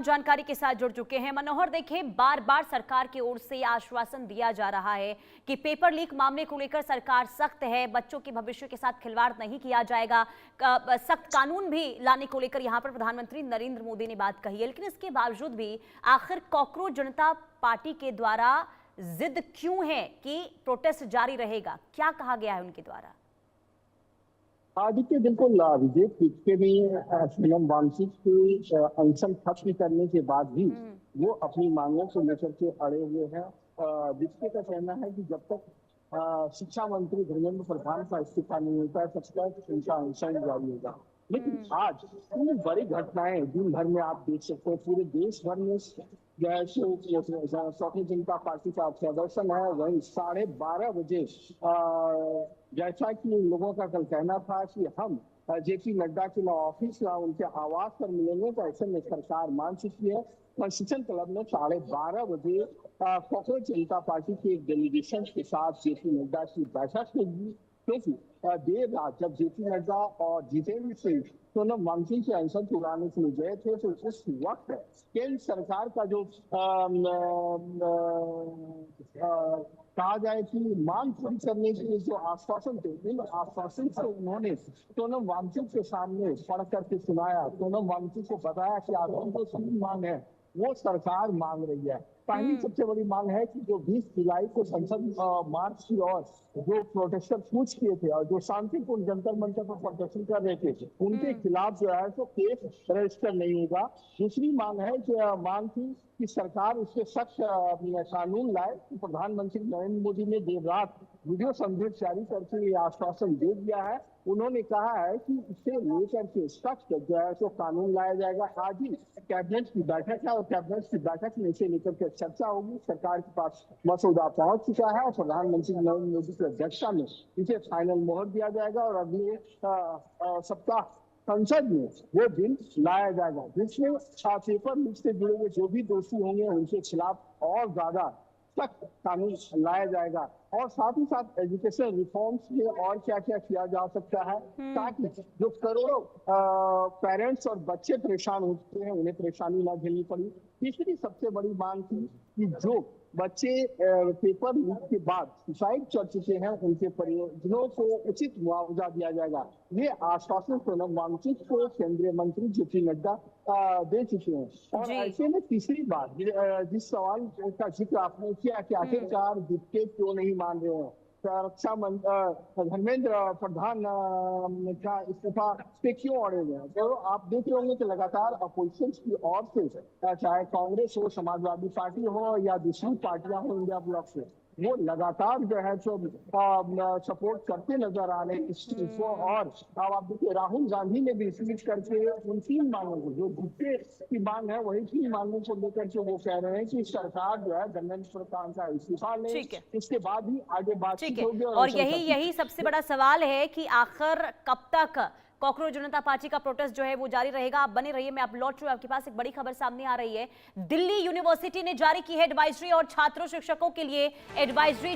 जानकारी के साथ जुड़ चुके हैं मनोहर। देखें, बार बार सरकार की ओर से आश्वासन दिया जा रहा है कि पेपर लीक मामले को लेकर सरकार सख्त है, बच्चों के भविष्य के साथ खिलवाड़ नहीं किया जाएगा, सख्त कानून भी लाने को लेकर यहां पर प्रधानमंत्री नरेंद्र मोदी ने बात कही है। लेकिन इसके बावजूद भी आखिर कॉकरोच जनता पार्टी के द्वारा जिद क्यों है कि प्रोटेस्ट जारी रहेगा? क्या कहा गया है उनके द्वारा? देखिए, बिल्कुल विजय पिछले में सोनम वांगचुक के अनशन खत्म करने के बाद भी वो अपनी मांगों को लेकर के अड़े हुए हैं। जिसके का कहना है कि जब तक शिक्षा मंत्री धर्मेंद्र प्रधान का इस्तीफा नहीं होता है तब तक उनका अनशन जारी होगा। लेकिन आज इतनी बड़ी घटनाएं दिन भर में आप देख सकते हैं, पूरे देश भर में भारतीय जनता पार्टी का प्रदर्शन है। वही 12:30 बजे जैसा कि लोगों का कल कहना था कि हम जेपी नड्डा के ऑफिस या उनके आवास पर मिलेंगे, तो ऐसे में सरकार मान चुकी है। कॉन्स्टिट्यूशन क्लब में 12:30 बजे कॉकरोच जनता पार्टी के एक डेलीगेशन के साथ जेपी नड्डा की बैठक होगी, क्योंकि देर रात जब जेपी नड्डा और जितेंद्र सिंह सोनम वांगचुक के अनशन छुड़ाने के लिए गए थे, तो उस वक्त केंद्र सरकार का जो कहा जाए कि मांग पूरी करने के लिए जो आश्वासन थे, इन आश्वासन से उन्होंने सोनम वांगचुक के सामने पढ़ करके सुनाया। सोनम वांगचुक को बताया कि आपकी जो सभी मांग है वो सरकार मांग रही है। पहली सबसे बड़ी मांग है कि जो 20 जुलाई को संसद मार्च की ओर जो प्रोटेस्टर कूच किए थे और जो शांतिपूर्ण जंतर मंतर पर प्रदर्शन कर रहे थे, उनके खिलाफ जो है तो केस रजिस्टर नहीं होगा। दूसरी मांग है कि मांग थी कि सरकार उसके सख्त कानून लाए। प्रधानमंत्री नरेंद्र मोदी ने देर रात वीडियो संदेश जारी करके ये आश्वासन दे दिया है। उन्होंने कहा है कि इसे लेकर के सख्त जो है तो कानून लाया जाएगा। आज ही कैबिनेट की बैठक है और कैबिनेट की बैठक में इसे लेकर के चर्चा होगी। सरकार के पास मसौदा पहुंच चुका है और प्रधानमंत्री नरेंद्र मोदी की अध्यक्षता में इसे फाइनल मोहर दिया जाएगा और अगले सप्ताह संसद में वो बिल लाया जाएगा, जिसमें पेपर लीक से जुड़े हुए जो भी दोषी होंगे उनके खिलाफ और ज्यादा सख्त कानून लाया जाएगा। और साथ ही साथ एजुकेशन रिफॉर्म्स में और क्या क्या किया जा सकता है ताकि जो करोड़ों पेरेंट्स और बच्चे परेशान होते हैं उन्हें परेशानी ना झेलनी पड़ी। तीसरी सबसे बड़ी मांग थी कि जो बच्चे पेपर लीक के बाद सुसाइड कर चुके हैं उनके परिजनों को उचित मुआवजा दिया जाएगा। ये आश्वासन सोनम वांगचुक को केंद्रीय मंत्री जेपी नड्डा दे चुके हैं। और ऐसे में तीसरी बात, जिस सवाल का जिक्र आपने किया कि आखिरकार जिसके क्यों नहीं मान रहे हैं, रक्षा मंत्री धर्मेंद्र प्रधान का इस्तीफा पे क्यों अड़े हुए हैं, तो आप देख रहे होंगे कि लगातार अपोजिशन की ओर से चाहे कांग्रेस हो, समाजवादी पार्टी हो या दूसरी पार्टियां हो इंडिया ब्लॉक से, वो लगातार जो है जो सपोर्ट करते नजर आ रहे हैं इस और अब आप देखिए राहुल गांधी ने भी ट्वीट करके उन 3 मांगों को, जो गुस्से की मांग है वही 3 मांगों को लेकर के वो कह रहे हैं कि सरकार जो है धर्मेंद्र प्रधान का इस्तीफा ले, इसके बाद ही आगे बातचीत होगी। और यही सबसे बड़ा सवाल है कि आखिर कब तक कॉकरोच जनता पार्टी का प्रोटेस्ट जो है वो जारी रहेगा। आप बने रहिए, मैं आप लौट चुकी हूं। आपके पास एक बड़ी खबर सामने आ रही है। दिल्ली यूनिवर्सिटी ने जारी की है एडवाइजरी और छात्रों शिक्षकों के लिए एडवाइजरी।